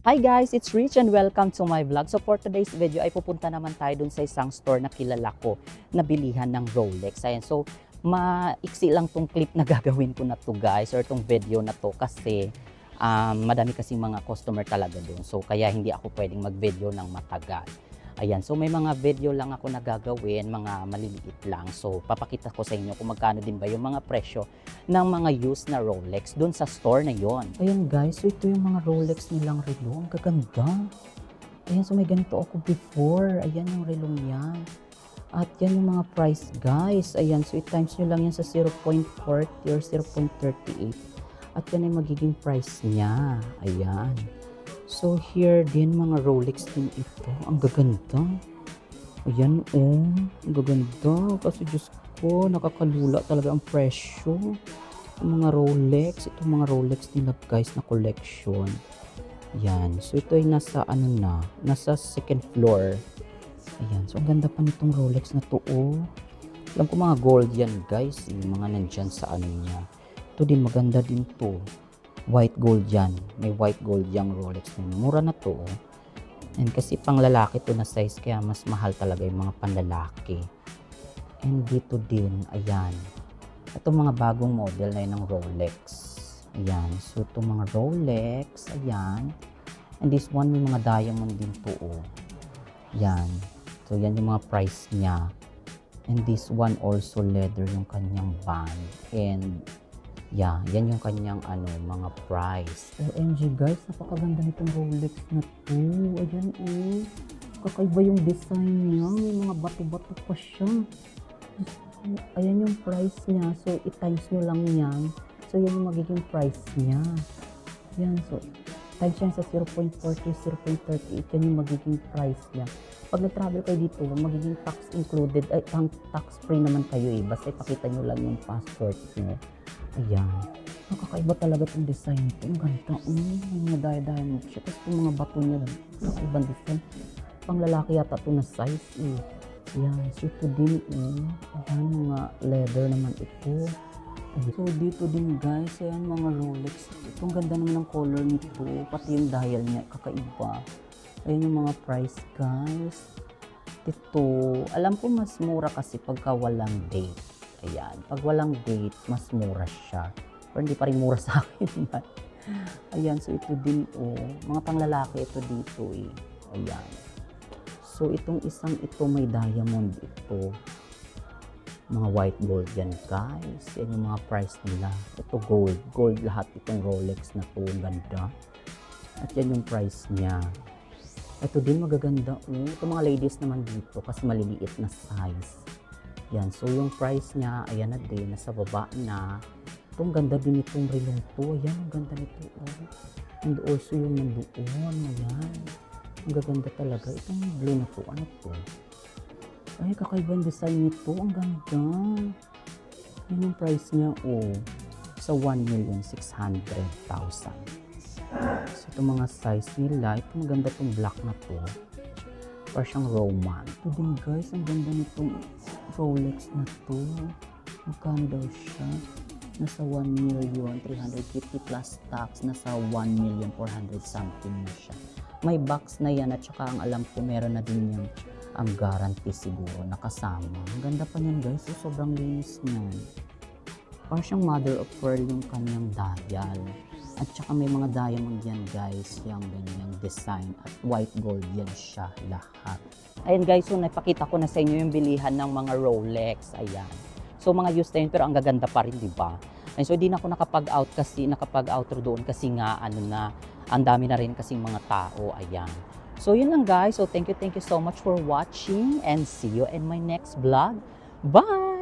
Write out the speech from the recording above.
Hi guys, it's Rich and welcome to my vlog. So for today's video ay pupunta naman tayo dun sa isang store na kilala ko na bilihan ng Rolex. Ayan, so maiksi lang tong clip na gagawin ko na to guys, or tong video na to kasi madami kasing mga customer talaga dun. So kaya hindi ako pwedeng mag-video ng matagal. Ayan, so may mga video lang ako na gagawin, mga maliliit lang. So papakita ko sa inyo kung magkano din ba yung mga presyo ng mga used na Rolex doon sa store na yon. Ayan guys, so ito yung mga Rolex nilang relo. Ang gaganda. Ayan, so may ganito ako before. Ayan yung relo niyan. At yan yung mga price guys. Ayan, so i-times nyo lang yan sa 0.40 or 0.38. At yan ay magiging price niya. Ayan. So here din mga Rolex din ito. Ang gaganda. Ayan oh. Ang gaganda. Kasi Diyos ko, nakakalula talaga ang presyo. Yung mga Rolex. Itong mga Rolex nila guys na collection. Ayan. So ito ay nasa ano na. Nasa second floor. Ayan. So ang ganda pa nitong Rolex na to oh. Alam ko mga gold yan guys. Yung mga nandyan sa ano niya. Ito din maganda din to. White gold yan. May white gold yung Rolex. Mura na to. Oh. And kasi pang lalaki to na size kaya mas mahal talaga yung mga panlalaki. And dito din, ayan. Ito mga bagong model na yun ng Rolex. Ayan. So itong mga Rolex, ayan. And this one may mga diamond din to. Oh. Ayan. So yan yung mga price niya. And this one also leather yung kanyang band. And yeah, yan yung kanyang mga price. OMG guys, napakaganda nitong Rolex na to. Ayan oh. Kakaiba yung design niya. May mga bato-bato pa siya. Ayan yung price niya. So, i-times nyo lang yan. So, yan yung magiging price niya. Yan. So, times yan sa 0.40, 0.38. Yan yung magiging price niya. Pag nag-travel kayo dito, magiging tax included. Ay, tax free naman kayo eh. Basta ipakita nyo lang yung passport nyo. Ayan. Nakakaiba talaga itong design ito. Ang ganda. May mga daya-daya mo siya. Tapos itong mga bato niya. Nakakaibang design. Pang lalaki yata ito na size eh. Ayan. So ito din eh. Ayan. Mga leather naman ito. Ayan. So dito din guys. Ayan mga Rolex. Itong ganda naman ng color nito. Pati yung dial niya. Kakaiba. Ayan yung mga price guys. Ito. Alam ko mas mura kasi pagka walang date. Ayan. Pag walang date, mas mura siya. Pero hindi pa rin mura sa akin. Ayan. So, ito din, oh. Mga panglalaki ito dito, eh. Ayan. So, itong isang ito, may diamond ito. Mga white gold yan, guys. Yan yung mga price nila. Ito gold. Gold lahat itong Rolex na to. Ganda. At yan yung price niya. Ito din, magaganda, oh. Ito mga ladies naman dito kasi maliliit na size. Yan, so yung price niya, ayan na din, nasa baba na. Itong ganda din itong relong to. Ayan, ang ganda nito. Oh. And also yung nandoon, ayan. Ang gaganda talaga. Itong blue na to, ano to? Ay, kakaibang design nito. Ang ganda. Yan yung price niya, oh. Sa 1,600,000. So, itong mga size nila, ito maganda itong black na to. Para siyang Roman. Ito din guys, ang ganda nitong Rolex na to. Magkano daw siya? Nasa 1,350,000 plus tax. Nasa 1,400,000 something na siya. May box na yan at saka ang alam ko meron na din yung guarantee siguro nakasama. Ang ganda pa niyan guys. So, sobrang linis niyan. Para siyang mother of pearl yung kanyang dial. At saka may mga diamond yan guys, yung ganyang design. At white gold yan siya lahat. Ayan guys, so napakita ko na sa inyo yung bilihan ng mga Rolex. Ayan. So mga used na yun, pero ang gaganda pa rin, di ba? And so di na ako nakapag-outro doon kasi nga, ang dami na rin kasing mga tao. Ayan. So yun lang guys. So thank you so much for watching and see you in my next vlog. Bye!